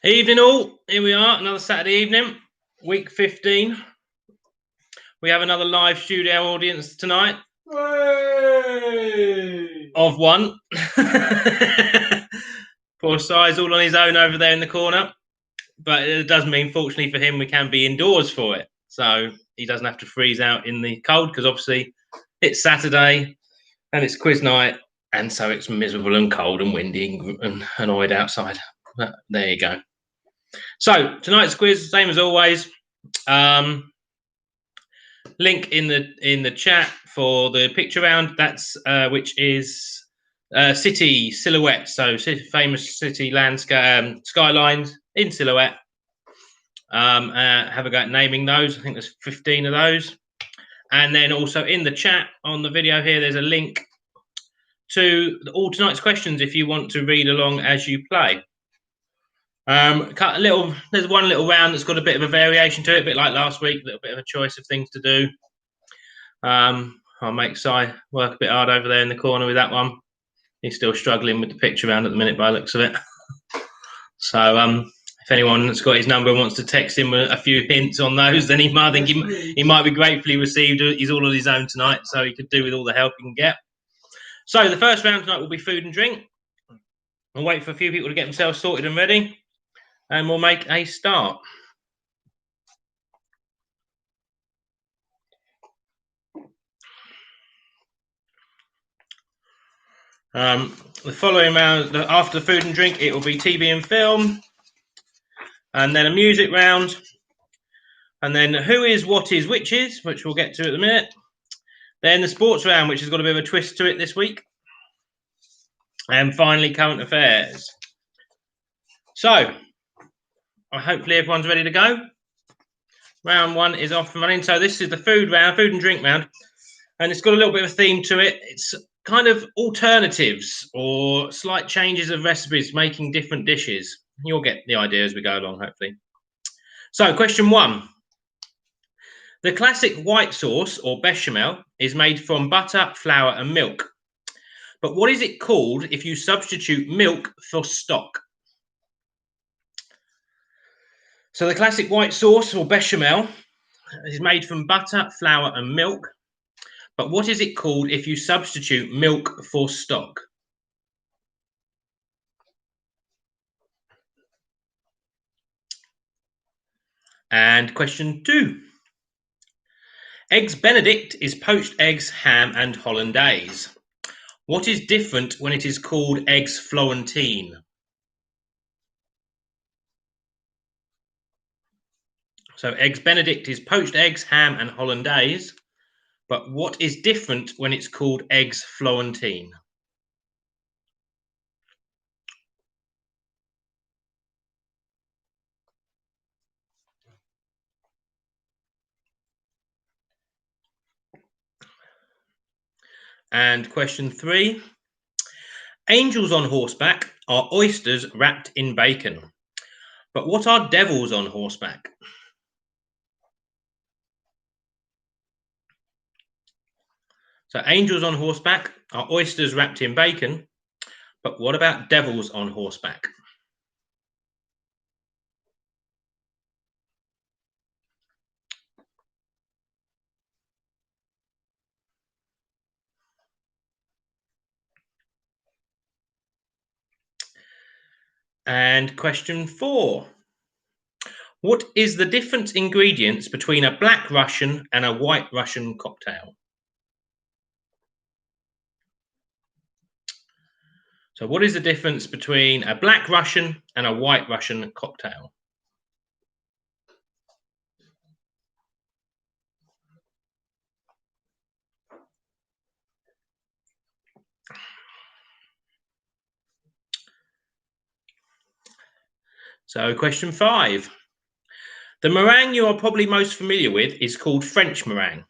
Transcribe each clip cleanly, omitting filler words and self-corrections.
Evening all, here we are, another Saturday evening, week 15. We have another live studio audience tonight. Hey! Of one. Poor Si's all on his own over there in the corner. But it does mean, fortunately for him, we can be indoors for it. So he doesn't have to freeze out in the cold, because obviously it's Saturday and it's quiz night. And so it's miserable and cold and windy and annoyed outside. But there you go. So tonight's quiz, same as always. Link in the chat for the picture round. That's which is city silhouette. So famous city landscape skylines in silhouette. Have a go at naming those. I think there's 15 of those. And then also in the chat on the video here, there's a link to all tonight's questions if you want to read along as you play. There's one little round that's got a bit of a variation to it, a bit like last week, a little bit of a choice of things to do. I'll make Si work a bit hard over there in the corner with that one. He's still struggling with the picture round at the minute by the looks of it. So if anyone that's got his number and wants to text him a few hints on those, then he might be gratefully received. He's all on his own tonight, so he could do with all the help he can get. So the first round tonight will be food and drink. I'll wait for a few people to get themselves sorted and ready, and we'll make a start. The following round, after the food and drink, it will be TV and film, and then a music round, and then who is, what is, which is, which we'll get to at the minute. Then the sports round, which has got a bit of a twist to it this week. And finally, current affairs. So, hopefully everyone's ready to go. Round one is off and running. So this is the food round, food and drink round. And it's got a little bit of a theme to it. It's kind of alternatives or slight changes of recipes, making different dishes. You'll get the idea as we go along, hopefully. So, question one. The classic white sauce or bechamel is made from butter, flour and milk. But what is it called if you substitute milk for stock? So the classic white sauce or bechamel is made from butter, flour and milk. But what is it called if you substitute milk for stock? And question two. Eggs Benedict is poached eggs, ham and hollandaise. What is different when it is called eggs Florentine? So eggs Benedict is poached eggs, ham and hollandaise. But what is different when it's called eggs Florentine? And question three. Angels on horseback are oysters wrapped in bacon. But what are devils on horseback? So angels on horseback are oysters wrapped in bacon. But what about devils on horseback? And question four. What is the different ingredients between a black Russian and a white Russian cocktail? So what is the difference between a black Russian and a white Russian cocktail? So question five. The meringue you are probably most familiar with is called French meringue,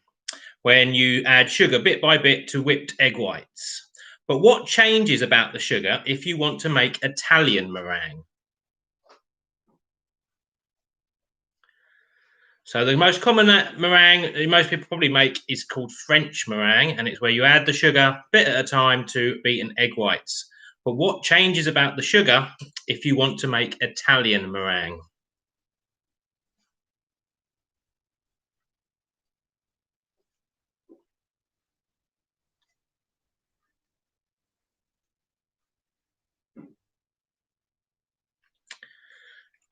when you add sugar bit by bit to whipped egg whites. But what changes about the sugar if you want to make Italian meringue? So the most common meringue that most people probably make is called French meringue, and it's where you add the sugar bit at a time to beaten egg whites. But what changes about the sugar if you want to make Italian meringue?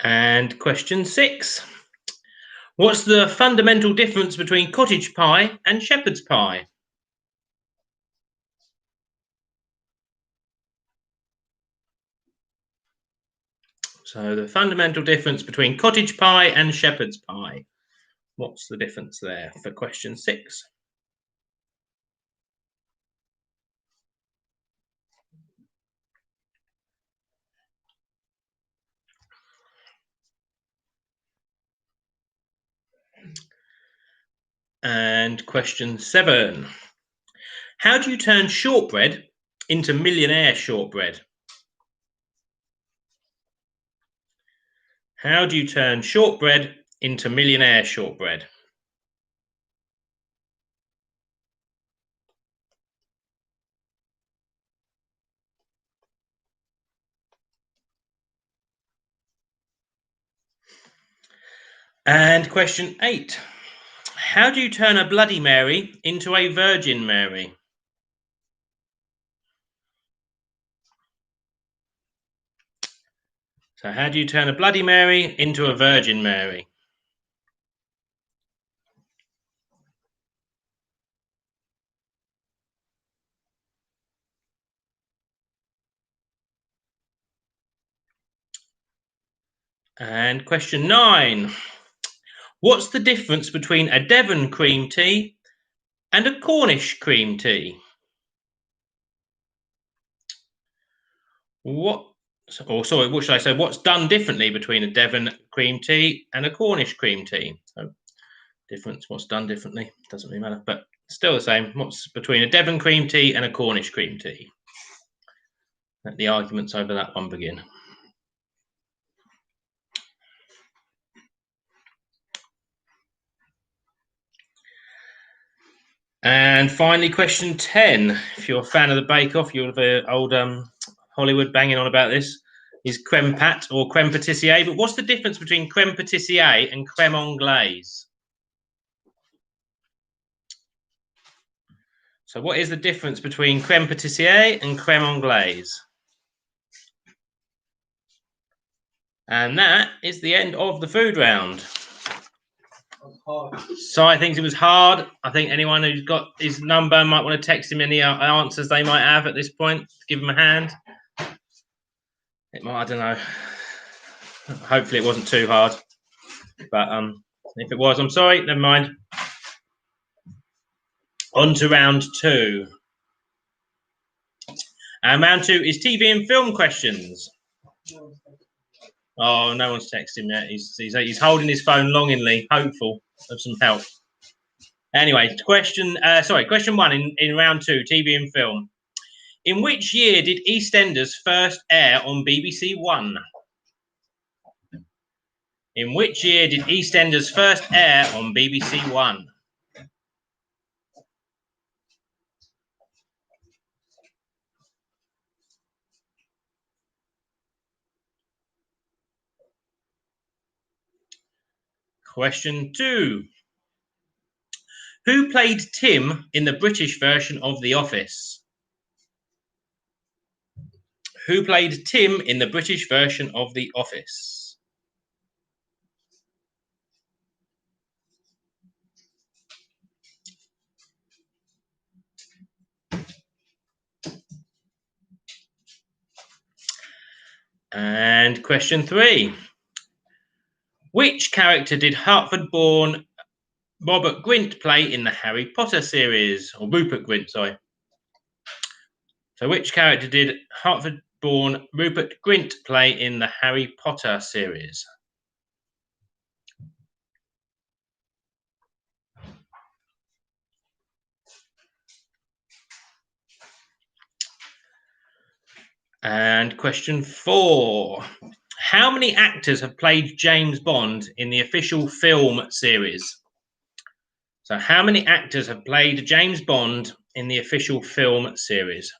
And question 6. What's the fundamental difference between cottage pie and shepherd's pie? So the fundamental difference between cottage pie and shepherd's pie. What's the difference there for question 6? And question 7. How do you turn shortbread into millionaire shortbread? How do you turn shortbread into millionaire shortbread? And question 8. How do you turn a Bloody Mary into a Virgin Mary? So how do you turn a Bloody Mary into a Virgin Mary? And question 9. What's the difference between a Devon cream tea and a Cornish cream tea? What should I say? What's done differently between a Devon cream tea and a Cornish cream tea? So difference, what's done differently, doesn't really matter, but still the same. What's between a Devon cream tea and a Cornish cream tea? Let the arguments over that one begin. And finally, question 10. If you're a fan of the Bake Off, you'll have heard old Hollywood banging on about this. Is creme pat or creme patissier? But what's the difference between creme patissier and creme anglaise? So what is the difference between creme patissier and creme anglaise? And that is the end of the food round. So I think it was hard. I think anyone who's got his number might want to text him any answers they might have at this point. Give him a hand. It might, I don't know. Hopefully it wasn't too hard. But if it was, I'm sorry. Never mind. On to round 2. And round 2 is TV and film questions. Oh, no one's texted him yet. He's holding his phone longingly, hopeful of some help. Anyway, question 1 in round 2, TV and film. In which year did EastEnders first air on BBC One? In which year did EastEnders first air on BBC One? Question 2. Who played Tim in the British version of The Office? Who played Tim in the British version of The Office? And question 3. Which character did Hartford-born Robert Grint play in the Harry Potter series? Or Rupert Grint, sorry. So which character did Hartford-born Rupert Grint play in the Harry Potter series? And question 4. How many actors have played James Bond in the official film series? So how many actors have played James Bond in the official film series?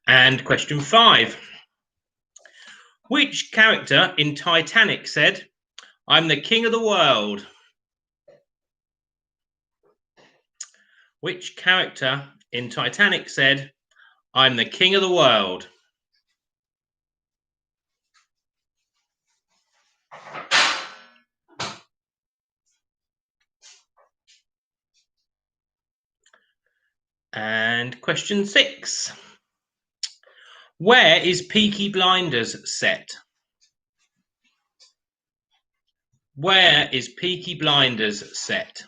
And question 5. Which character in Titanic said, "I'm the king of the world"? Which character in Titanic said, "I'm the king of the world"? And question 6. Where is Peaky Blinders set? Where is Peaky Blinders set?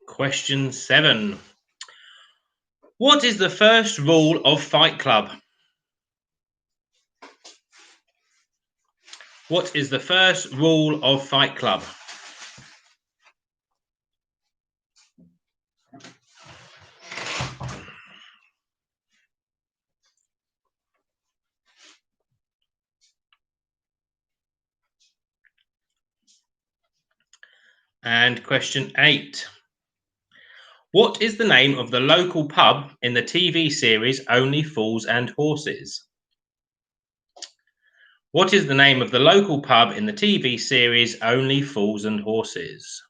Question 7. What is the first rule of Fight Club? What is the first rule of Fight Club? And question 8. What is the name of the local pub in the TV series Only Fools and Horses? What is the name of the local pub in the TV series Only Fools and Horses?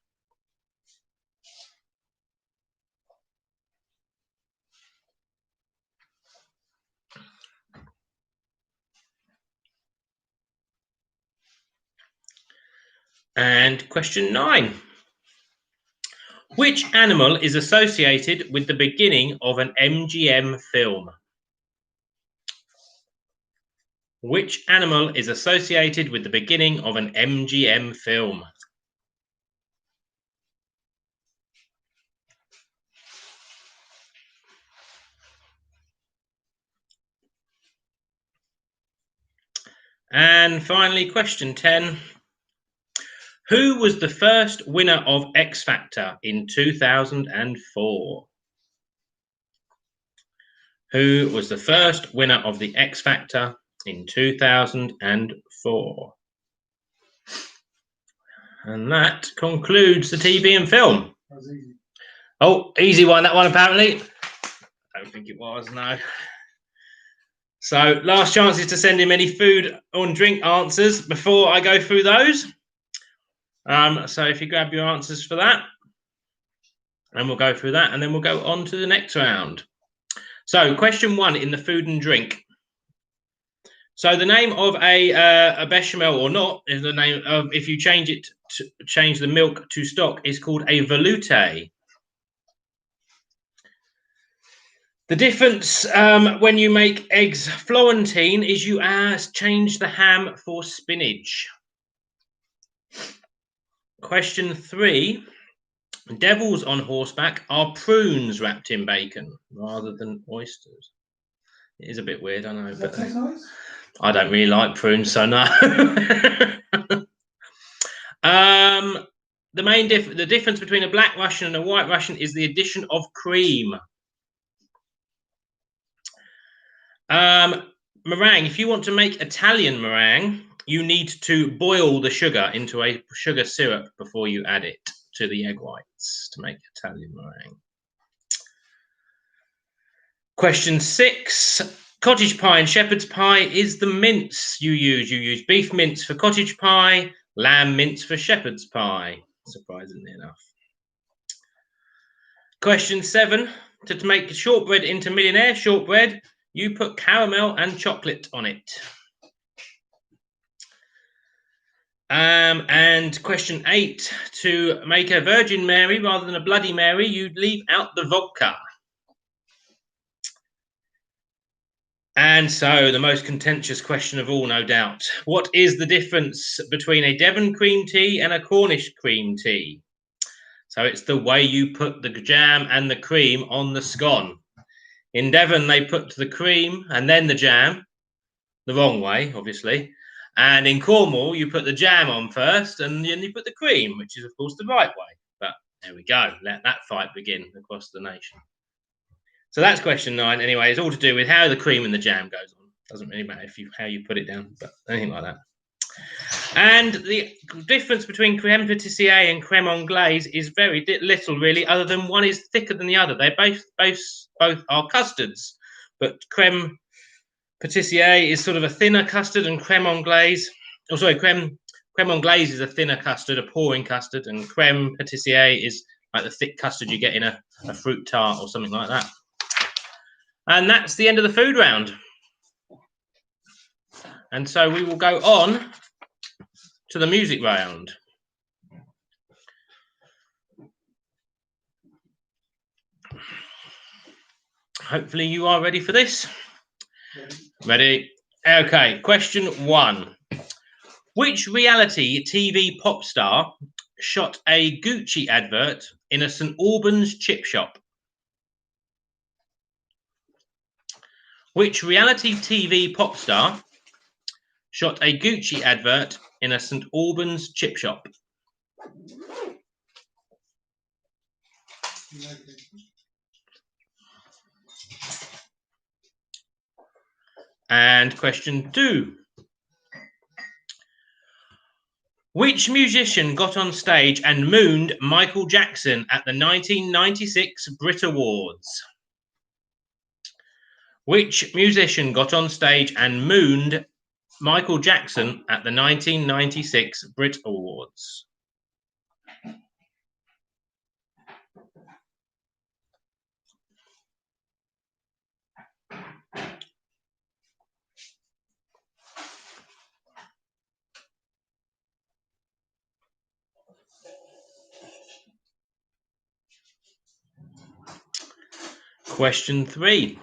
And question 9. Which animal is associated with the beginning of an MGM film? Which animal is associated with the beginning of an MGM film? And finally, question 10. Who was the first winner of X Factor in 2004? Who was the first winner of the X Factor in 2004? And that concludes the TV and film. That was easy. Oh, easy one, that one apparently. I don't think it was, no. So last chance is to send him any food or drink answers before I go through those. So if you grab your answers for that, and we'll go through that, and then we'll go on to the next round. So question 1 in the food and drink. So the name of a bechamel or not is the name of, if you change the milk to stock, is called a velouté. The difference when you make eggs Florentine is you change the ham for spinach. Question 3. Devils on horseback are prunes wrapped in bacon rather than oysters. It is a bit weird, I know. Does that taste nice? I don't really like prunes, so no. The difference between a black Russian and a white Russian is the addition of cream. Meringue. If you want to make Italian meringue, you need to boil the sugar into a sugar syrup before you add it to the egg whites to make Italian meringue. Question 6. Cottage pie and shepherd's pie is the mince you use. You use beef mince for cottage pie, lamb mince for shepherd's pie, surprisingly enough. Question 7. To make shortbread into millionaire shortbread, you put caramel and chocolate on it. And question 8. To make a Virgin Mary rather than a Bloody Mary, you leave out the vodka. And so the most contentious question of all, no doubt. What is the difference between a Devon cream tea and a Cornish cream tea? So it's the way you put the jam and the cream on the scone. In Devon, they put the cream and then the jam. the wrong way, obviously. And in Cornwall, you put the jam on first, and then you put the cream, which is, of course, the right way. But there we go. Let that fight begin across the nation. So that's question 9. Anyway, it's all to do with how the cream and the jam goes on. Doesn't really matter how you put it down, but anything like that. And the difference between creme pâtissier and creme anglaise is very little, really, other than one is thicker than the other. They both are custards, but creme pâtissier is sort of a thinner custard, and creme anglaise, creme anglaise is a thinner custard, a pouring custard, and creme pâtissier is like the thick custard you get in a fruit tart or something like that. And that's the end of the food round. And so we will go on to the music round. Hopefully you are ready for this. Ready? Okay, question 1. Which reality TV pop star shot a Gucci advert in a St Albans chip shop? Which reality TV pop star shot a Gucci advert in a St Albans chip shop? And question 2. Which musician got on stage and mooned Michael Jackson at the 1996 Brit Awards? Which musician got on stage and mooned Michael Jackson at the 1996 Brit Awards? Question 3.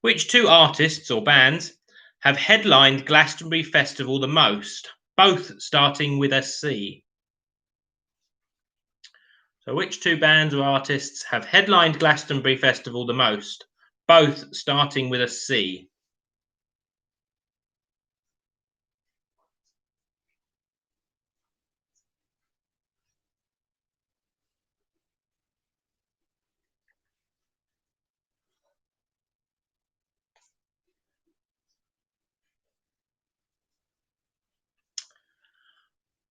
Which 2 artists or bands have headlined Glastonbury Festival the most, both starting with a C? So which 2 bands or artists have headlined Glastonbury Festival the most, both starting with a C?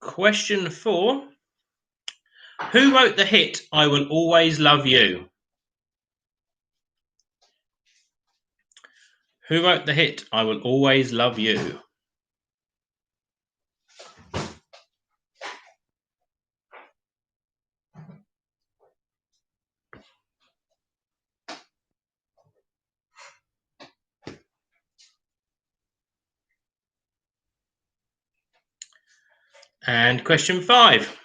Question 4. Who wrote the hit I Will Always Love You? Who wrote the hit I Will Always Love You? And question 5.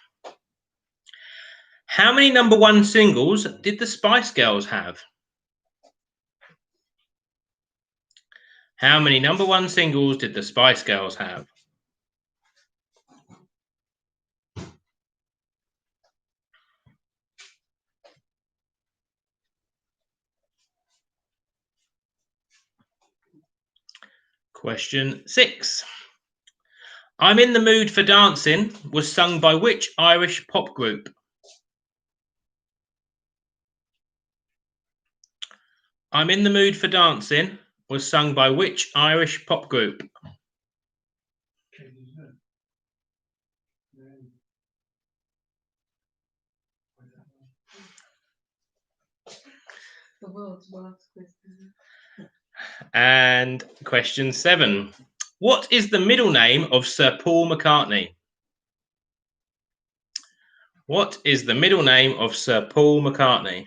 How many #1 singles did the Spice Girls have? How many #1 singles did the Spice Girls have? Question 6. I'm in the Mood for Dancing was sung by which Irish pop group? I'm in the Mood for Dancing was sung by which Irish pop group? The world's worst question. And question 7. What is the middle name of Sir Paul McCartney? What is the middle name of Sir Paul McCartney?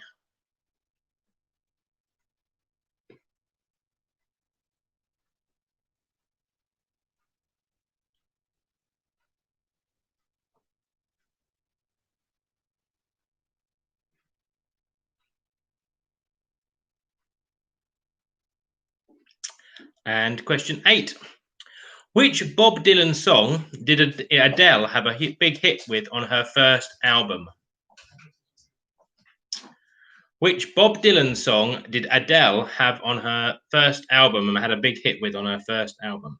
And question 8. Which Bob Dylan song did Adele have a big hit with on her first album? Which Bob Dylan song did Adele have on her first album and had a big hit with on her first album?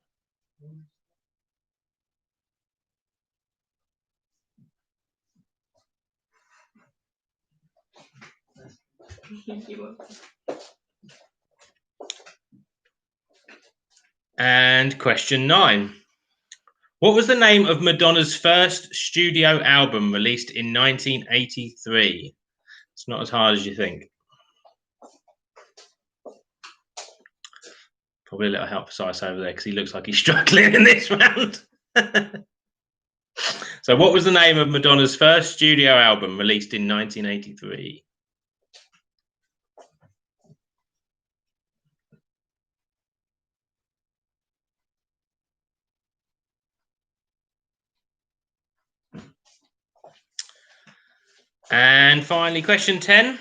And question 9. What was the name of Madonna's first studio album released in 1983? It's not as hard as you think. Probably a little help for Sice over there because he looks like he's struggling in this round. So what was the name of Madonna's first studio album released in 1983? And finally, question 10.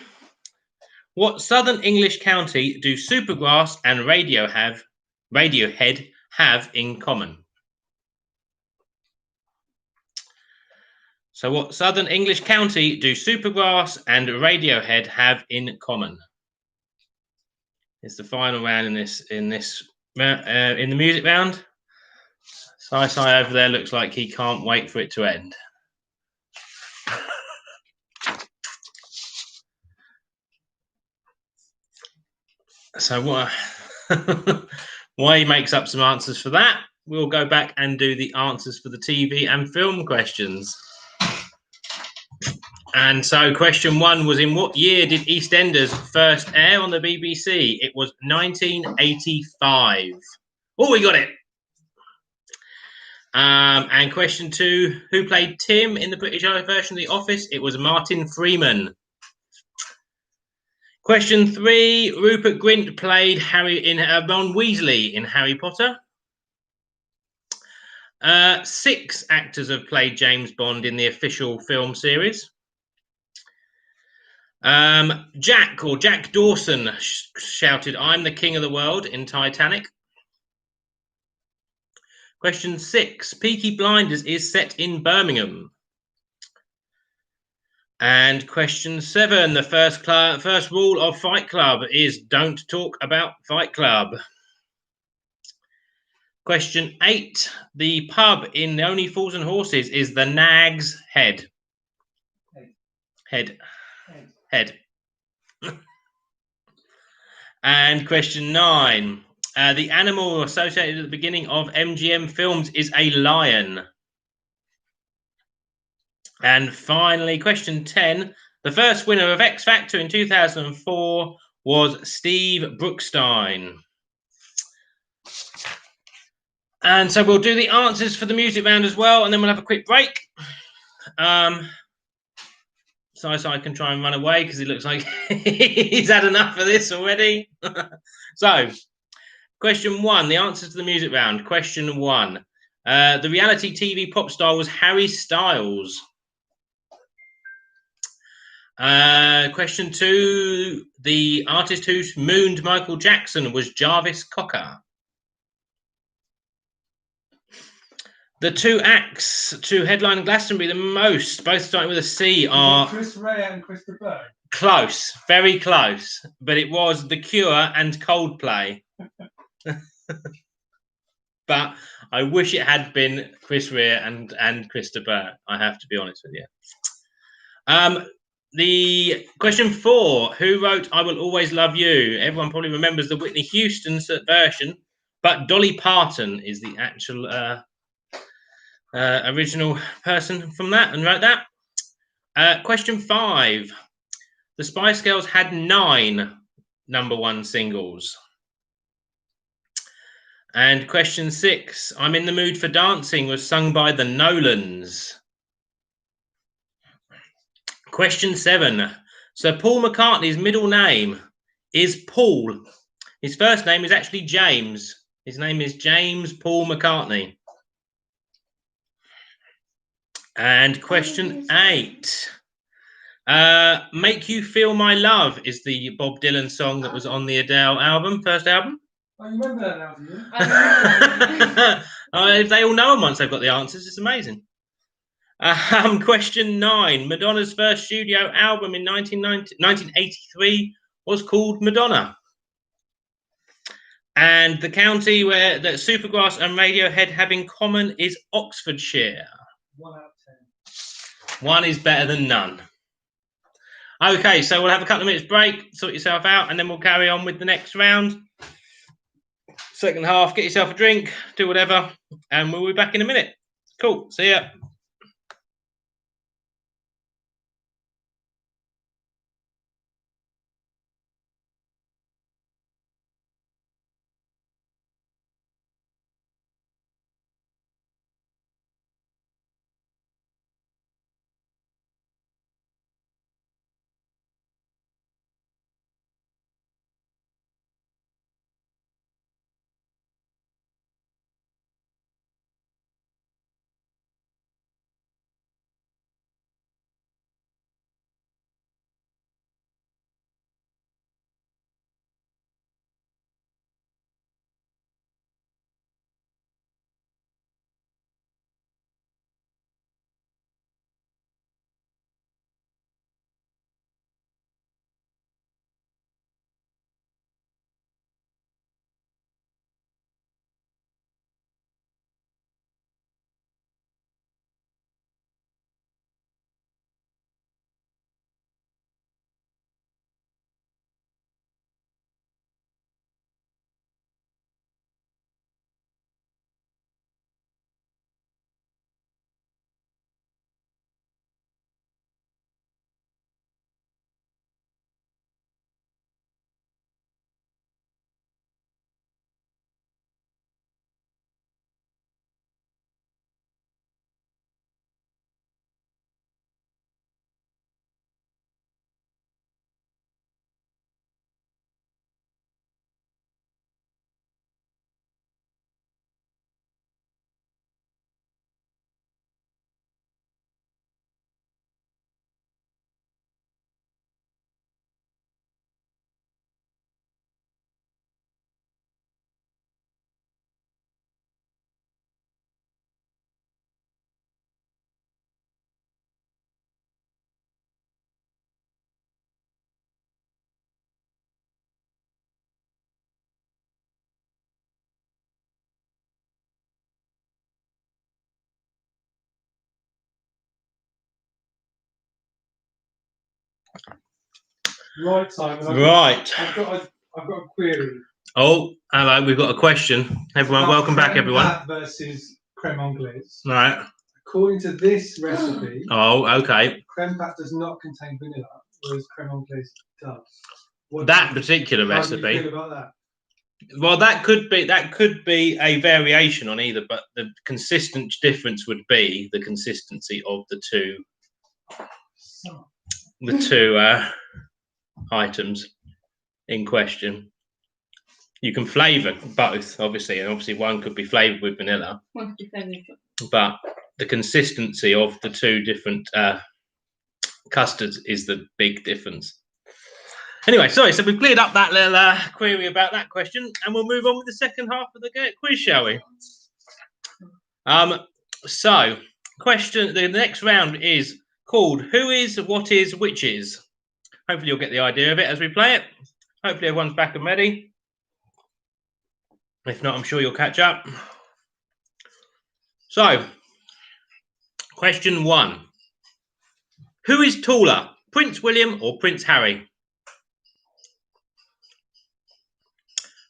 What Southern English county do Supergrass and Radiohead have in common? So what Southern English county do Supergrass and Radiohead have in common? It's the final round in the music round. Sai over there looks like he can't wait for it to end. So why he makes up some answers for that, we'll go back and do the answers for the TV and film questions. And so question 1 was, in what year did EastEnders first air on the BBC? It was 1985. Oh, we got it. And question 2, who played Tim in the British version of The Office? It was Martin Freeman. Question 3, Rupert Grint played Ron Weasley in Harry Potter. 6 actors have played James Bond in the official film series. Jack Dawson shouted, "I'm the king of the world" in Titanic. Question 6, Peaky Blinders is set in Birmingham. And question 7, the first rule of Fight Club is don't talk about Fight Club. Question 8, the pub in Only Fools and Horses is the Nag's Head. Head. And question 9, the animal associated at the beginning of MGM films is a lion. And finally, question 10, the first winner of X Factor in 2004 was Steve Brookstein. And so we'll do the answers for the music round as well, and then we'll have a quick break. Sai can try and run away because it looks like he's had enough of this already. So, question 1, the answers to the music round. Question 1, the reality TV pop star was Harry Styles. Question 2, the artist who mooned Michael Jackson was Jarvis Cocker. The 2 acts to headline Glastonbury the most, both starting with a C, are Chris Rea and Christopher Bird. Close, very close, but it was The Cure and Coldplay. But I wish it had been Chris Rea and Christopher. I have to be honest with you. The question 4, who wrote "I Will Always Love You"? Everyone probably remembers the Whitney Houston version, but Dolly Parton is the actual original person from that and wrote that. Question 5, the Spice Girls had 9 #1 singles. And question 6, I'm in the Mood for Dancing was sung by the Nolans. Question 7, Sir Paul McCartney's middle name is Paul. His first name is actually James. His name is James Paul McCartney. And question 8, Make You Feel My Love is the Bob Dylan song that was on the Adele album, first album. Oh, you remember that now, do you? If they all know them once they've got the answers, it's amazing. Question 9. Madonna's first studio album in 1983 was called Madonna. And the county where that Supergrass and Radiohead have in common is Oxfordshire. 1 out of 10. 1 is better than none. Okay, so we'll have a couple of minutes break, sort yourself out, and then we'll carry on with the next round. Second half, get yourself a drink, do whatever, and we'll be back in a minute. Cool, see ya. Right, Simon. Right. I've got a query. Oh, hello, we've got a question. Everyone, welcome back, everyone. Crème versus crème anglaise. Right. According to this recipe, Oh, okay. crème pat does not contain vanilla, whereas crème anglaise does. That particular How do you recipe. feel about that? Well, that could be a variation on either, but the consistent difference would be the consistency of the two items in question. You can flavour both, obviously, and obviously one could be flavoured with vanilla, but the consistency of the two different custards is the big difference. Anyway, sorry, so we've cleared up that little query about that question, and we'll move on with the second half of the quiz, shall we? So, the next round is called Who Is, What Is, Which Is? Hopefully you'll get the idea of it as we play it. Hopefully everyone's back and ready. If not, I'm sure you'll catch up. So, question 1. Who is taller, Prince William or Prince Harry?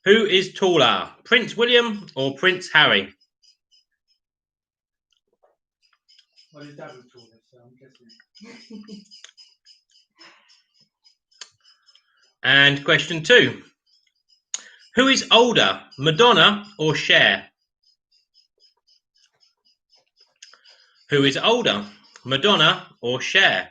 Who is taller, Prince William or Prince Harry? Well, his dad was taller, so I'm guessing. And question 2. Who is older, Madonna or Cher? Who is older, Madonna or Cher?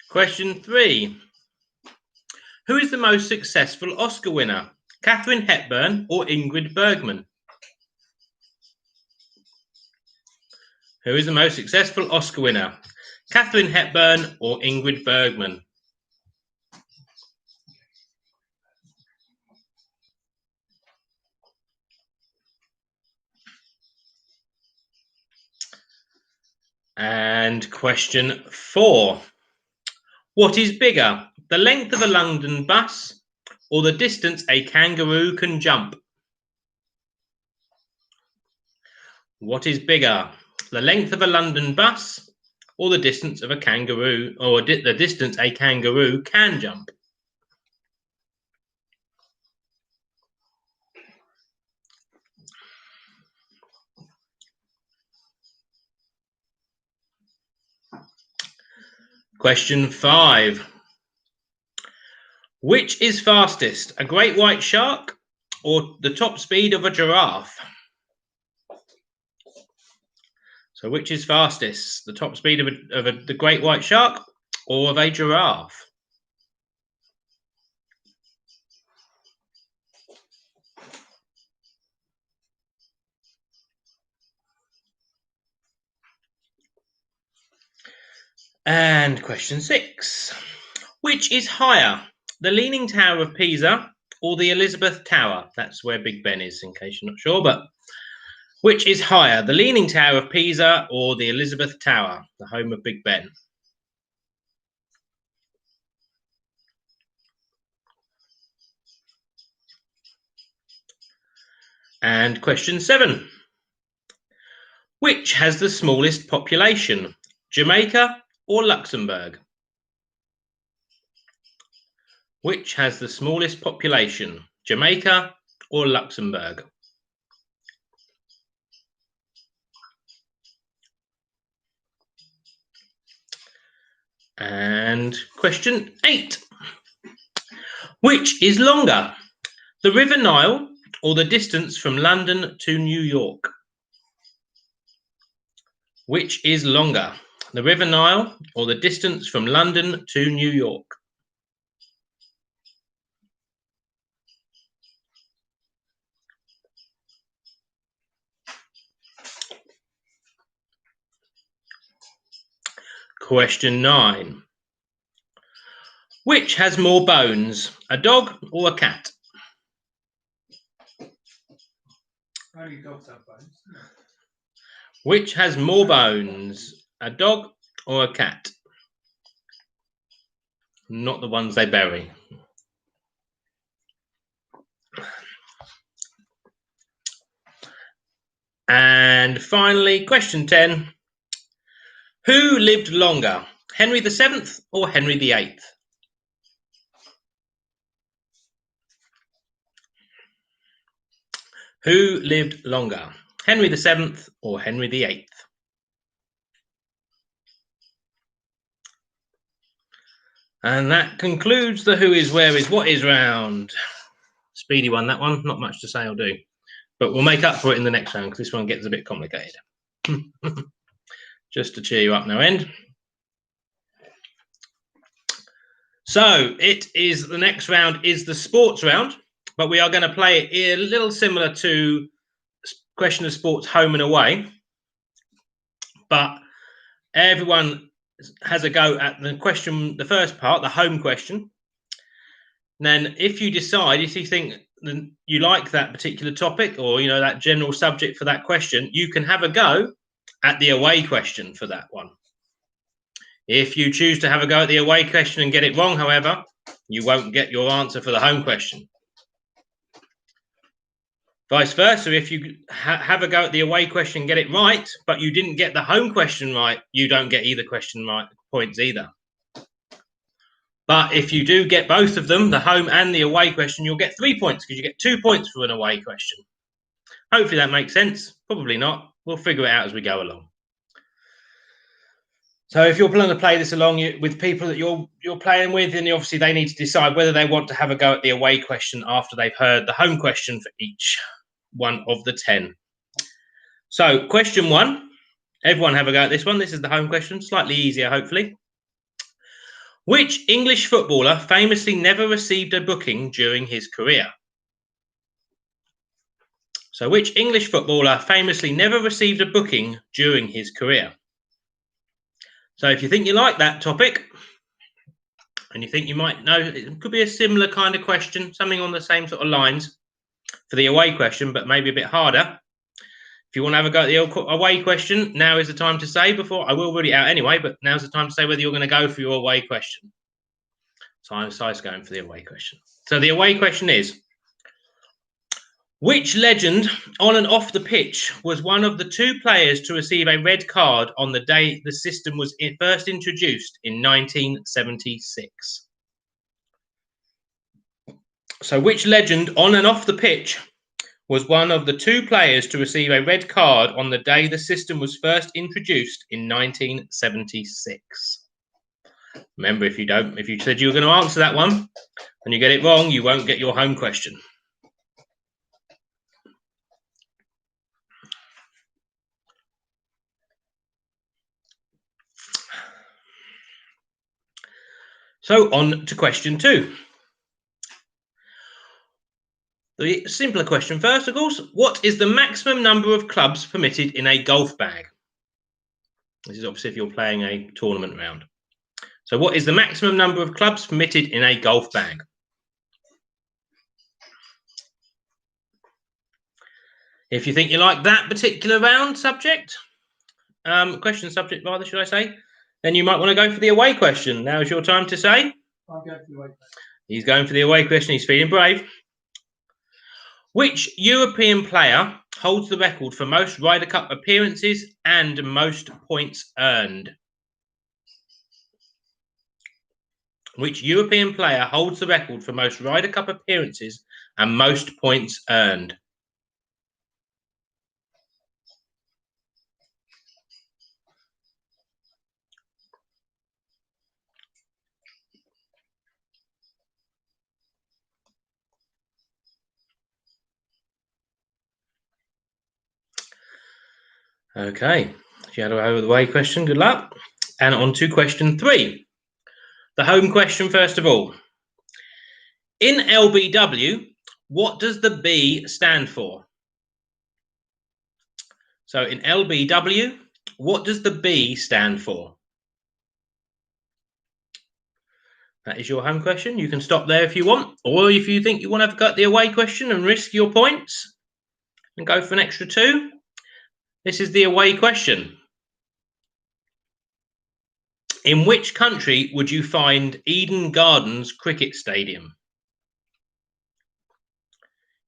Question 3. Who is the most successful Oscar winner, Katharine Hepburn or Ingrid Bergman? Who is the most successful Oscar winner, Katharine Hepburn or Ingrid Bergman? And question 4. What is bigger, the length of a London bus or the distance a kangaroo can jump? What is bigger, the length of a London bus or the distance of a kangaroo, or the distance a kangaroo can jump? Question 5. Which is fastest, a great white shark or the top speed of a giraffe? So which is fastest, the top speed of the great white shark or of a giraffe? And question 6. Which is higher, the Leaning Tower of Pisa or the Elizabeth Tower? That's where Big Ben is, in case you're not sure. But which is higher, the Leaning Tower of Pisa or the Elizabeth Tower, the home of Big Ben? And question 7. Which has the smallest population, Jamaica or Luxembourg? Which has the smallest population, Jamaica or Luxembourg? And question 8. Which is longer, the River Nile or the distance from London to New York? Which is longer, the River Nile or the distance from London to New York? Question 9. Which has more bones, a dog or a cat? Only dogs have bones. Which has more bones, a dog or a cat? Not the ones they bury. And finally, question 10. Who lived longer, Henry VII or Henry VIII? Who lived longer, Henry VII or Henry VIII? And that concludes the who is, where is, what is round. Speedy one, that one. Not much to say or do. But we'll make up for it in the next round because this one gets a bit complicated. Just to cheer you up no end. So it is, the next round is the sports round, but we are going to play it a little similar to question of sports home and away. But everyone has a go at the question, the first part, the home question. And then if you decide, if you think you like that particular topic or, you know, that general subject for that question, you can have a go at the away question for that one. If you choose to have a go at the away question and get it wrong, however, you won't get your answer for the home question. Vice versa, if you have a go at the away question and get it right, but you didn't get the home question right, you don't get either question right points either. But if you do get both of them, the home and the away question, you'll get 3 points because you get 2 points for an away question. Hopefully that makes sense. Probably not. We'll figure it out as we go along. So if you're planning to play this along with people that you're playing with, then obviously they need to decide whether they want to have a go at the away question after they've heard the home question for each one of the 10. So question 1, everyone have a go at this one. This is the home question, slightly easier, hopefully. Which English footballer famously never received a booking during his career? So which English footballer famously never received a booking during his career? So if you think you like that topic, and you think you might know, it could be a similar kind of question, something on the same sort of lines for the away question, but maybe a bit harder. If you want to have a go at the away question, now is the time to say. Before I will read it out anyway, but now's the time to say whether you're going to go for your away question. So I'm going for the away question. So the away question is, which legend on and off the pitch was one of the 2 players to receive a red card on the day the system was first introduced in 1976? So which legend on and off the pitch was one of the 2 players to receive a red card on the day the system was first introduced in 1976? Remember, if you said you were going to answer that one and you get it wrong, you won't get your home question. So on to question 2. The simpler question first, of course. What is the maximum number of clubs permitted in a golf bag? This is obviously if you're playing a tournament round. So what is the maximum number of clubs permitted in a golf bag? If you think you like that particular round subject, question subject rather, should I say, then you might want to go for the away question. Now is your time to say. I'll go for the away question. He's going for the away question. He's feeling brave. Which European player holds the record for most Ryder Cup appearances and most points earned? Which European player holds the record for most Ryder Cup appearances and most points earned? Okay, if you had over the way question, good luck. And on to question 3. The home question first of all. In LBW, what does the B stand for? So in LBW, what does the B stand for? That is your home question. You can stop there if you want, or if you think you want to have got the away question and risk your points and go for an extra 2. This is the away question. In which country would you find Eden Gardens Cricket Stadium?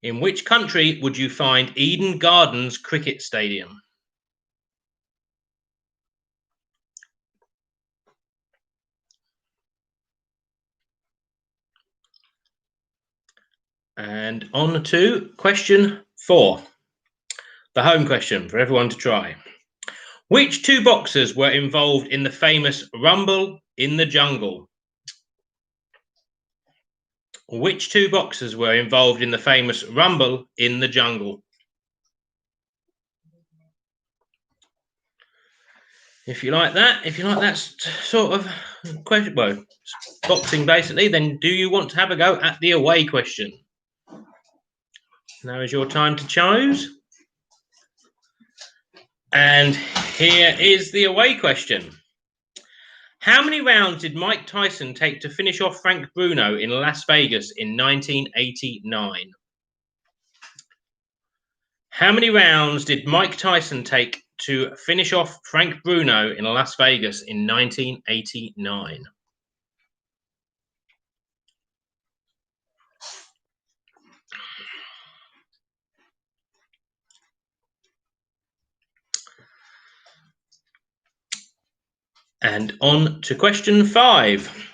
In which country would you find Eden Gardens Cricket Stadium? And on to question 4. The home question for everyone to try. Which 2 boxers were involved in the famous Rumble in the Jungle? Which 2 boxers were involved in the famous Rumble in the Jungle? If you like that sort of question, well, boxing basically, then do you want to have a go at the away question? Now is your time to choose. And here is the away question. How many rounds did Mike Tyson take to finish off Frank Bruno in Las Vegas in 1989? How many rounds did Mike Tyson take to finish off Frank Bruno in Las Vegas in 1989? And on to question 5.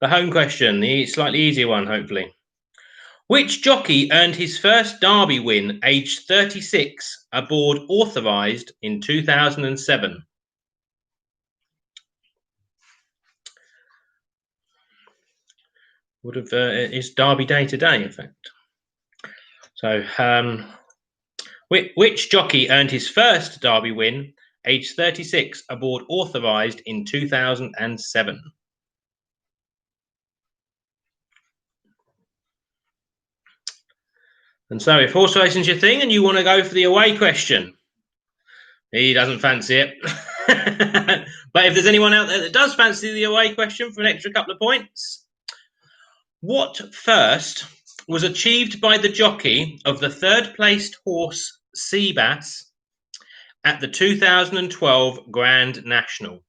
The home question, the slightly easier one, hopefully. Which jockey earned his first Derby win aged 36 aboard Authorised in 2007? It's Derby Day today, in fact. So, which jockey earned his first Derby win aged 36 aboard Authorised in 2007? And so if horse racing's your thing and you want to go for the away question, He doesn't fancy it. But if there's anyone out there that does fancy the away question for an extra couple of points, what first was achieved by the jockey of the third-placed horse Seabass at the 2012 Grand National?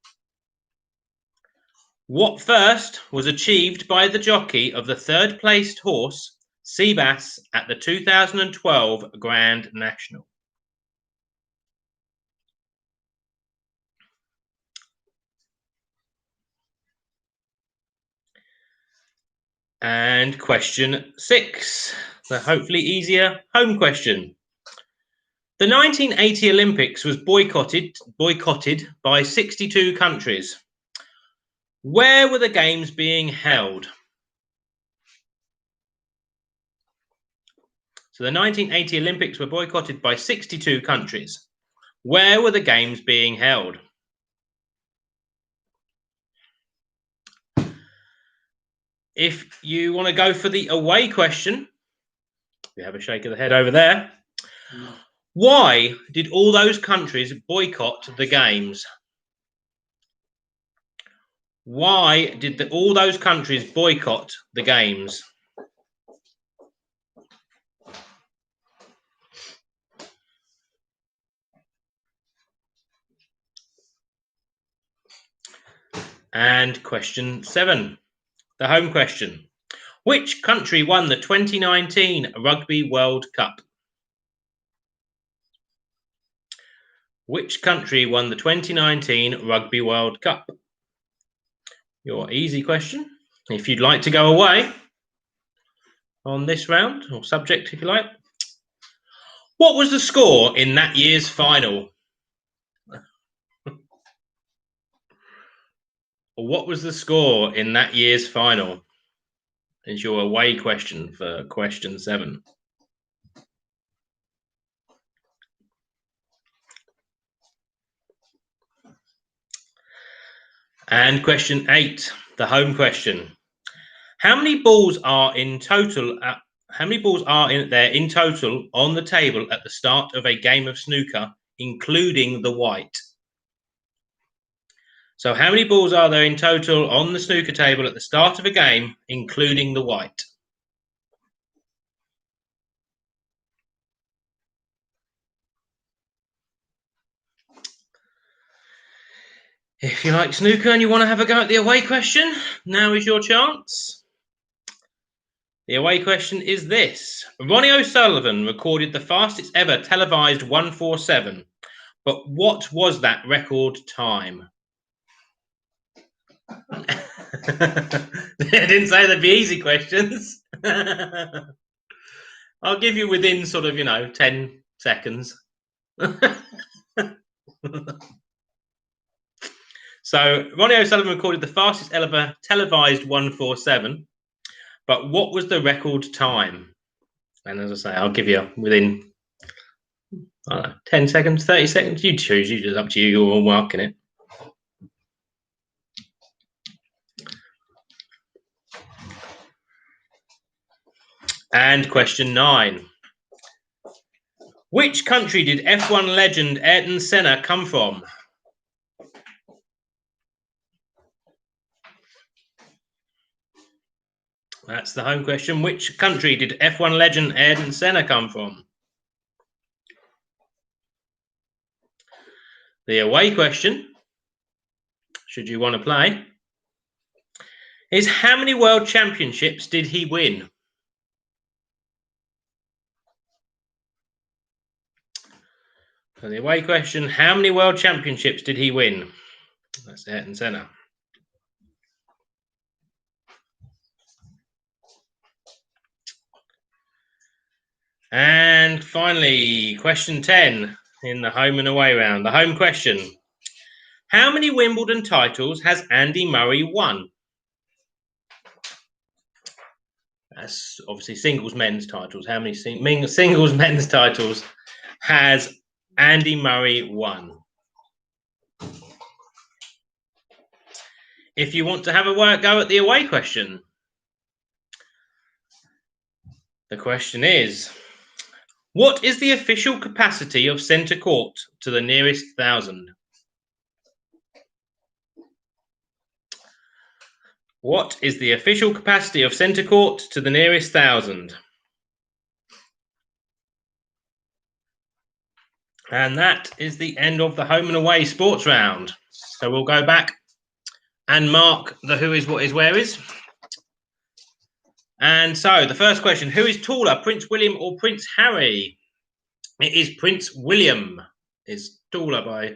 What first was achieved by the jockey of the third-placed horse Seabass at the 2012 Grand National? And question 6, the hopefully easier home question. The 1980 Olympics was boycotted by 62 countries. Where were the games being held? So the 1980 Olympics were boycotted by 62 countries. Where were the games being held? If you want to go for the away question, we have a shake of the head over there. Why did all those countries boycott the games? Why did all those countries boycott the games? And question 7, the home question. Which country won the 2019 Rugby World Cup? Which country won the 2019 Rugby World Cup? Your easy question. If you'd like to go away on this round, or subject if you like. What was the score in that year's final? What was the score in that year's final? Is your away question for question 7. And question 8, the home question. How many balls are in total? How many balls are there in total on the table at the start of a game of snooker, including the white? So how many balls are there in total on the snooker table at the start of a game, including the white? If you like snooker and you want to have a go at the away question, now is your chance. The away question is this. Ronnie O'Sullivan recorded the fastest ever televised 147, but what was that record time? I didn't say there'd be easy questions. I'll give you within sort of, 10 seconds. So Ronnie O'Sullivan recorded the fastest ever televised 147, but what was the record time? And as I say, I'll give you within 10 seconds, 30 seconds. You choose. It's up to you. You're all marking it. And question 9. Which country did F1 legend Ayrton Senna come from? That's the home question. Which country did F1 legend Ayrton Senna come from? The away question, should you want to play, is how many world championships did he win? So the away question, how many world championships did he win? That's Ayrton Senna. And finally, question 10 in the home and away round. The home question. How many Wimbledon titles has Andy Murray won? That's obviously singles men's titles. How many singles men's titles has Andy Murray won? If you want to have a go at the away question, the question is, What is the official capacity of centre court to the nearest 1,000? What is the official capacity of centre court to the nearest 1,000? And that is the end of the home and away sports round. So we'll go back and mark the who is, what is, where is. And so the first question, who is taller, Prince William or Prince Harry? It is Prince William is taller by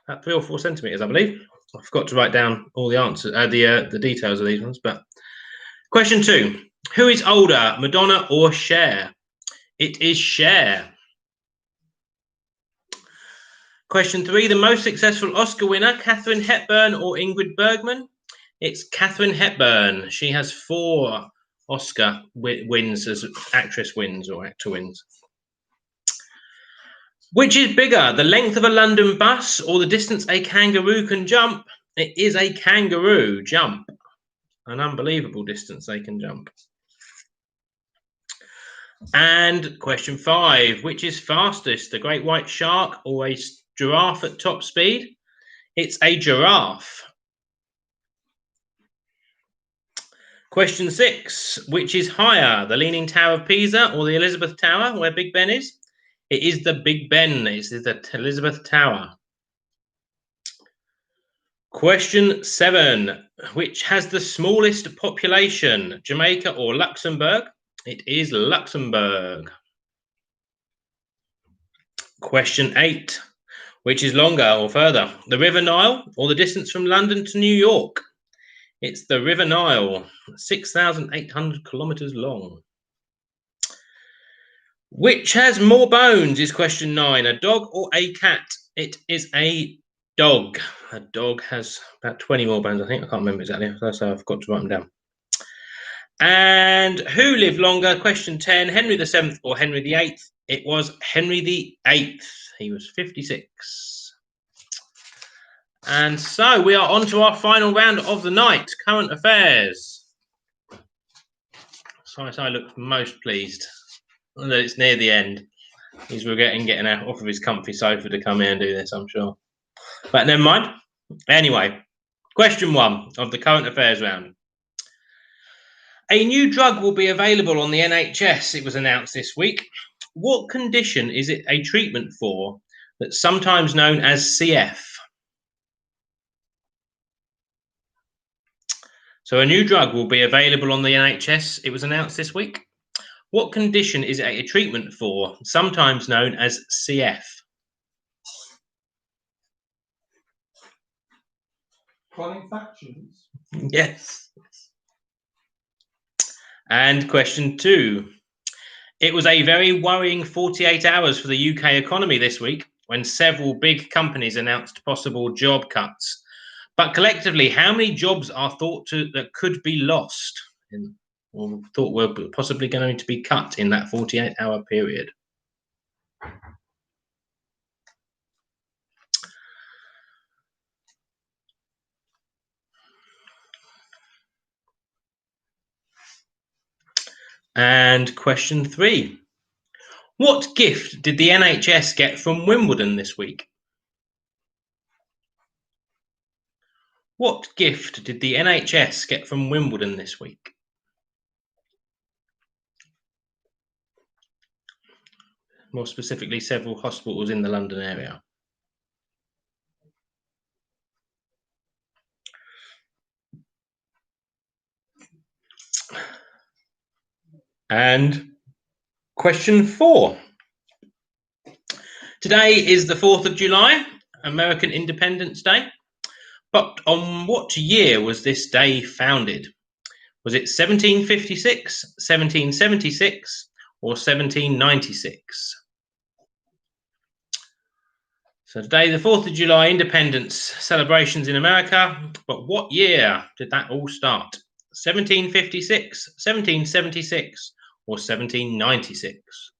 about 3 or 4 centimetres, I believe. I forgot to write down all the answers, the details of these ones. But question 2, who is older, Madonna or Cher? It is Cher. Question 3, the most successful Oscar winner, Katharine Hepburn or Ingrid Bergman? It's Katharine Hepburn. She has 4 Oscar wins as actress wins or actor wins. Which is bigger, the length of a London bus or the distance a kangaroo can jump? It is a kangaroo jump. An unbelievable distance they can jump. And question 5, which is fastest, the great white shark or a giraffe at top speed? It's a giraffe. Question 6, which is higher, the Leaning Tower of Pisa or the Elizabeth Tower, where Big Ben is? It is the Big Ben, it's the Elizabeth Tower. Question 7, which has the smallest population, Jamaica or Luxembourg? It is Luxembourg. Question 8, which is longer or further, the River Nile or the distance from London to New York? It's the River Nile, 6,800 kilometers long. Which has more bones is question 9, a dog or a cat? It is a dog. A dog has about 20 more bones, I think. I can't remember exactly, so I've got to write them down. And who lived longer? Question 10, Henry VII or Henry VIII? It was Henry VIII. He was 56. And so we are on to our final round of the night, current affairs. I look most pleased that it's near the end. He's getting out off of his comfy sofa to come here and do this, I'm sure. But never mind. Anyway, question 1 of the current affairs round. A new drug will be available on the NHS, it was announced this week. What condition is it a treatment for that's sometimes known as CF? So a new drug will be available on the NHS, it was announced this week. What condition is it a treatment for, sometimes known as CF? Chronic infections. Yes. And question 2. It was a very worrying 48 hours for the UK economy this week when several big companies announced possible job cuts. But collectively, how many jobs are thought that could be lost or thought were possibly going to be cut in that 48-hour period? And question 3. What gift did the NHS get from Wimbledon this week? What gift did the NHS get from Wimbledon this week? More specifically, several hospitals in the London area. And question 4. Today is the 4th of July, American Independence Day. But on what year was this day founded? Was it 1756, 1776, or 1796? So today, the 4th of July, independence celebrations in America. But what year did that all start? 1756, 1776, or 1796?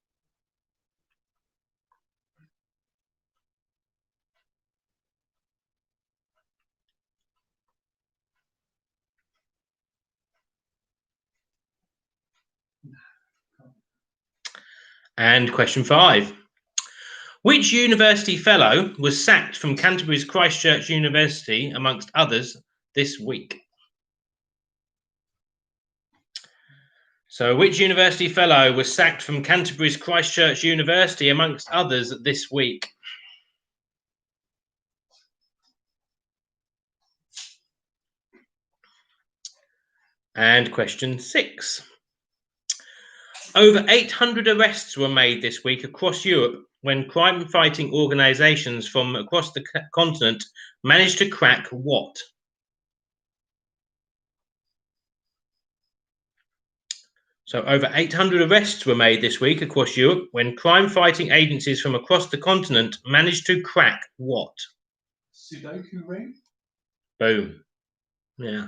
And question 5. Which university fellow was sacked from Canterbury's Christ Church University, amongst others, this week? So, which university fellow was sacked from Canterbury's Christ Church University, amongst others, this week? And question 6. Over 800 arrests were made this week across Europe when crime-fighting organisations from across the continent managed to crack what? So over 800 arrests were made this week across Europe when crime-fighting agencies from across the continent managed to crack what? Sudoku ring? Boom. Yeah.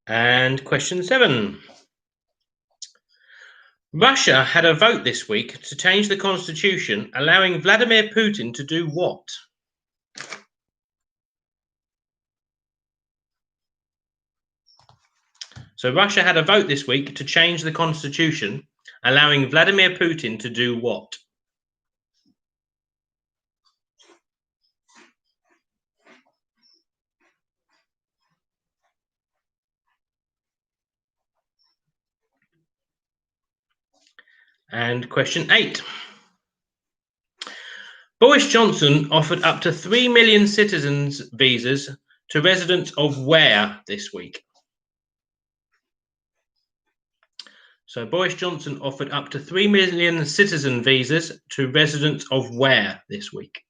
And question 7. Russia had a vote this week to change the constitution, allowing Vladimir Putin to do what? So Russia had a vote this week to change the constitution, allowing Vladimir Putin to do what? And question 8. Boris Johnson offered up to 3 million citizens visas to residents of where this week? So Boris Johnson offered up to 3 million citizen visas to residents of where this week?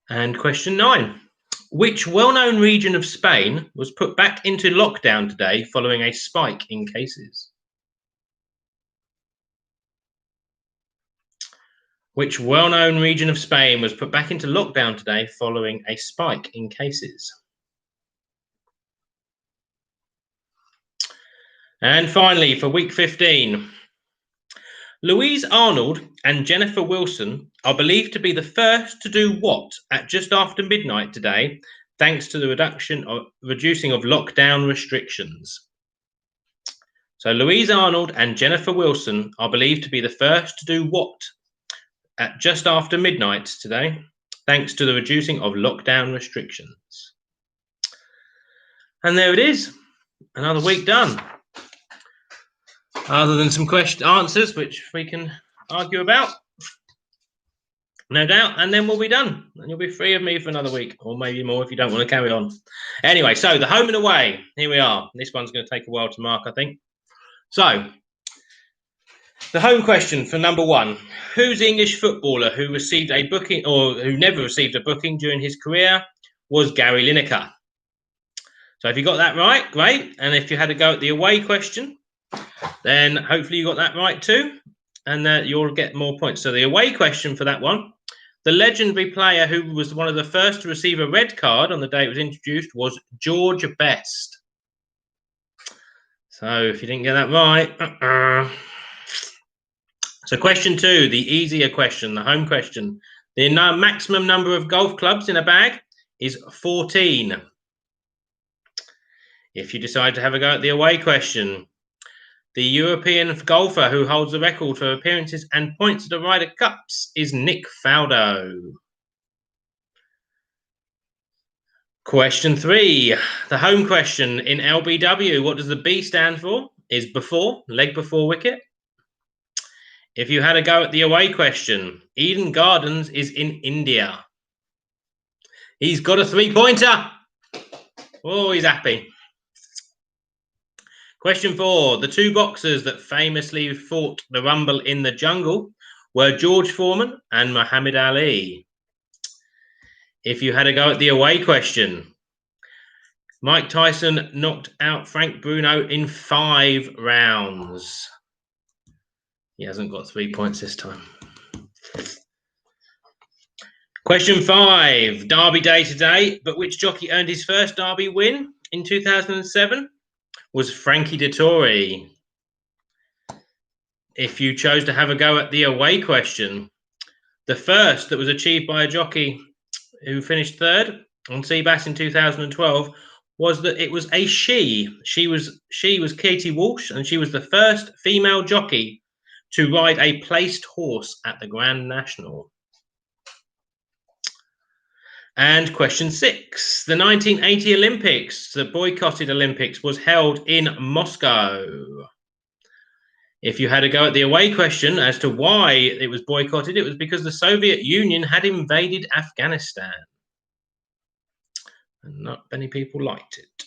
And question 9. Which well-known region of Spain was put back into lockdown today following a spike in cases? Which well-known region of Spain was put back into lockdown today following a spike in cases? And finally, for week 15, Louise Arnold and Jennifer Wilson are believed to be the first to do what at just after midnight today, thanks to the reducing of lockdown restrictions? So Louise Arnold and Jennifer Wilson are believed to be the first to do what at just after midnight today, thanks to the reducing of lockdown restrictions? And there it is, another week done. Other than some answers, which we can argue about, no doubt, and then we'll be done. And you'll be free of me for another week, or maybe more if you don't want to carry on. Anyway, so the home and away, here we are. This one's going to take a while to mark, I think. So, the home question for number 1. Who's the English footballer who received a booking, or who never received a booking during his career, was Gary Lineker? So if you got that right, great. And if you had to go at the away question, then hopefully you got that right too, and you'll get more points. So the away question for that one, the legendary player who was one of the first to receive a red card on the day it was introduced was George Best. So if you didn't get that right, So question 2, the easier question, the home question. The maximum number of golf clubs in a bag is 14. If you decide to have a go at the away question, the European golfer who holds the record for appearances and points at the Ryder Cups is Nick Faldo. Question 3, the home question. In LBW, what does the B stand for? Is before, leg before wicket. If you had a go at the away question, Eden Gardens is in India. He's got a 3-pointer. Oh, he's happy. Question 4, the 2 boxers that famously fought the Rumble in the Jungle were George Foreman and Muhammad Ali. If you had a go at the away question, Mike Tyson knocked out Frank Bruno in 5 rounds. He hasn't got 3 points this time. Question 5, Derby Day today, but which jockey earned his first Derby win in 2007? Was Frankie Dettori. If you chose to have a go at the away question, the first that was achieved by a jockey who finished third on Seabass in 2012 was that it was a she. She was Katie Walsh, and she was the first female jockey to ride a placed horse at the Grand National. And question 6, the 1980 Olympics, the boycotted Olympics, was held in Moscow. If you had a go at the away question as to why it was boycotted, it was because the Soviet Union had invaded Afghanistan. And not many people liked it.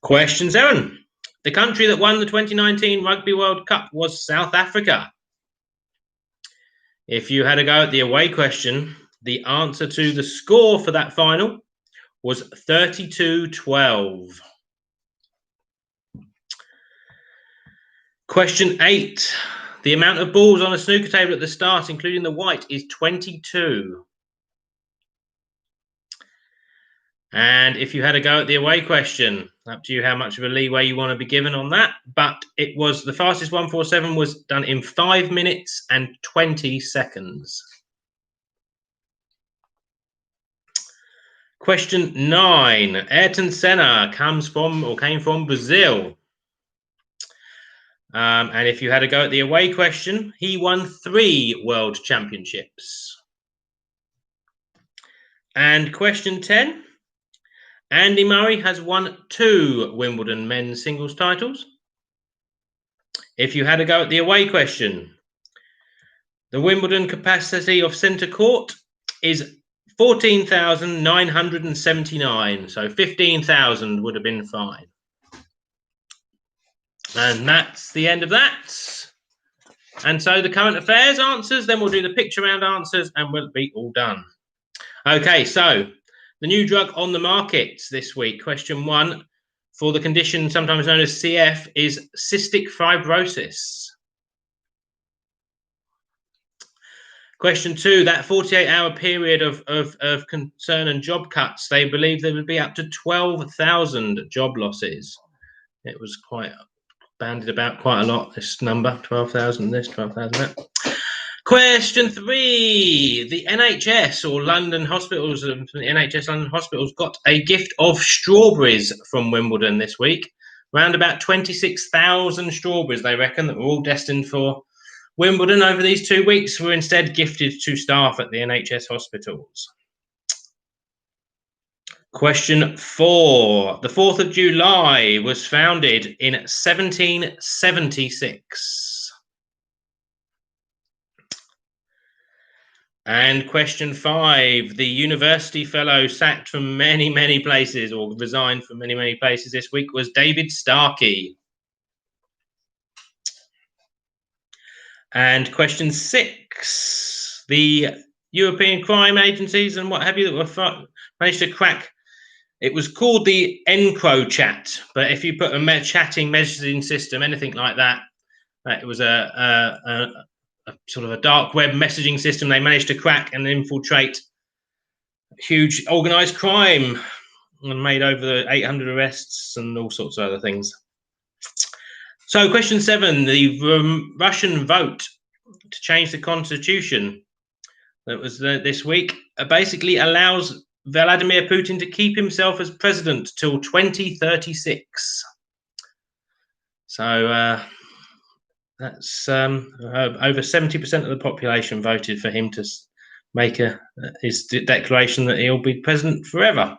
Question 7. The country that won the 2019 Rugby World Cup was South Africa. If you had a go at the away question, the answer to the score for that final was 32-12. Question 8. The amount of balls on a snooker table at the start, including the white, is 22. And if you had a go at the away question, up to you how much of a leeway you want to be given on that. But it was the fastest 147 was done in 5 minutes and 20 seconds. Question 9. Ayrton Senna came from Brazil. And if you had a go at the away question, he won 3 world championships. And question 10. Andy Murray has won 2 Wimbledon men's singles titles. If you had a go at the away question, the Wimbledon capacity of centre court is 14,979, so 15,000 would have been fine. And that's the end of that. And so the current affairs answers, then we'll do the picture round answers, and we'll be all done. Okay, so the new drug on the market this week, question 1, for the condition sometimes known as CF, is cystic fibrosis. Question 2, that 48-hour period of concern and job cuts, they believe there would be up to 12,000 job losses. It was quite bandied about quite a lot, this number, 12,000 this, 12,000 that. Question 3, the NHS or London hospitals, the NHS London hospitals got a gift of strawberries from Wimbledon this week. Around about 26,000 strawberries, they reckon, that were all destined for Wimbledon over these 2 weeks were instead gifted to staff at the NHS hospitals. Question 4. The 4th of July was founded in 1776. And question 5. The university fellow sacked from many, many places, or resigned from many, many places this week, was David Starkey. And question 6, the European crime agencies and what have you that were managed to crack, it was called the EncroChat, but if you put a chatting messaging system, anything like that, it was a sort of a dark web messaging system they managed to crack and infiltrate huge organised crime and made over 800 arrests and all sorts of other things. So question 7, the Russian vote to change the constitution that was this week basically allows Vladimir Putin to keep himself as president till 2036. So that's over 70% of the population voted for him to make his declaration that he'll be president forever.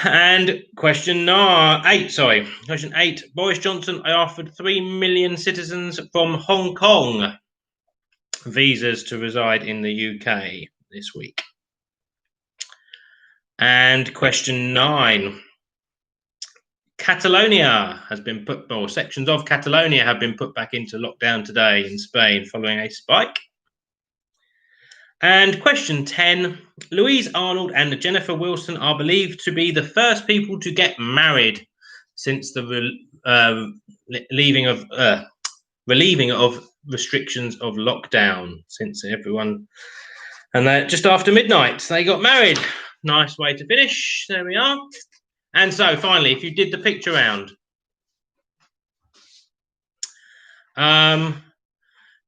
And question 8, Boris Johnson offered 3 million citizens from Hong Kong visas to reside in the UK this week. And question 9, Catalonia has been put, or sections of Catalonia have been put back into lockdown today in Spain following a spike. And question 10, Louise Arnold and Jennifer Wilson are believed to be the first people to get married since the relieving of restrictions of lockdown since everyone. And just after midnight, they got married. Nice way to finish. There we are. And so finally, if you did the picture round,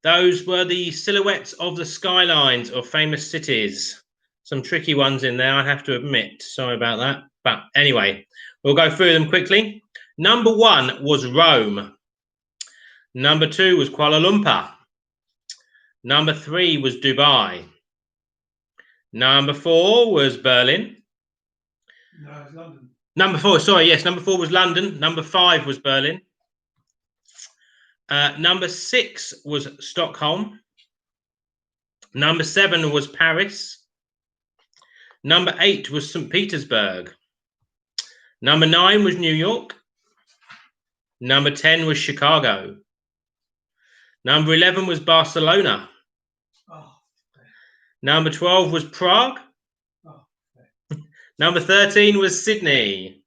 those were the silhouettes of the skylines of famous cities. Some tricky ones in there, I have to admit. Sorry about that. But anyway, we'll go through them quickly. Number 1 was Rome. Number 2 was Kuala Lumpur. Number 3 was Dubai. Number 4 was Berlin. No, it's London. Number 4, sorry, yes, number 4 was London. Number 5 was Berlin. Number 6 was Stockholm. Number 7 was Paris. Number 8 was St. Petersburg. Number 9 was New York. Number 10 was Chicago. Number 11 was Barcelona. Oh, okay. Number 12 was Prague. Oh, okay. Number 13 was Sydney.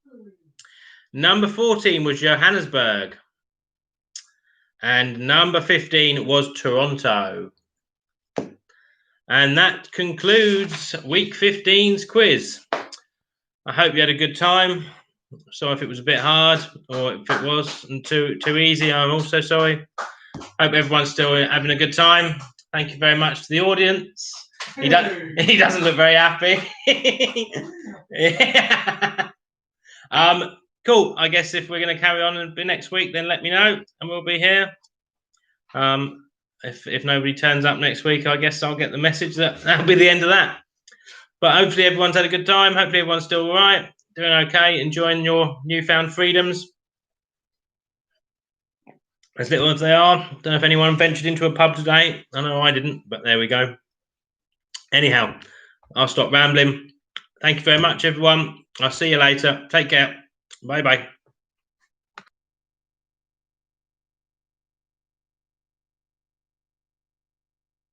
Number 14 was Johannesburg. And number 15 was Toronto. And that concludes week 15's quiz. I hope you had a good time. Sorry if it was a bit hard, or if it was too easy, I'm also sorry. Hope everyone's still having a good time. Thank you very much to the audience. He doesn't look very happy. Yeah. Cool. I guess if we're going to carry on and be next week, then let me know and we'll be here. If nobody turns up next week, I guess I'll get the message that'll be the end of that. But hopefully everyone's had a good time. Hopefully everyone's still all right, doing okay, enjoying your newfound freedoms. As little as they are. Don't know if anyone ventured into a pub today. I know I didn't, but there we go. Anyhow, I'll stop rambling. Thank you very much, everyone. I'll see you later. Take care. Bye-bye.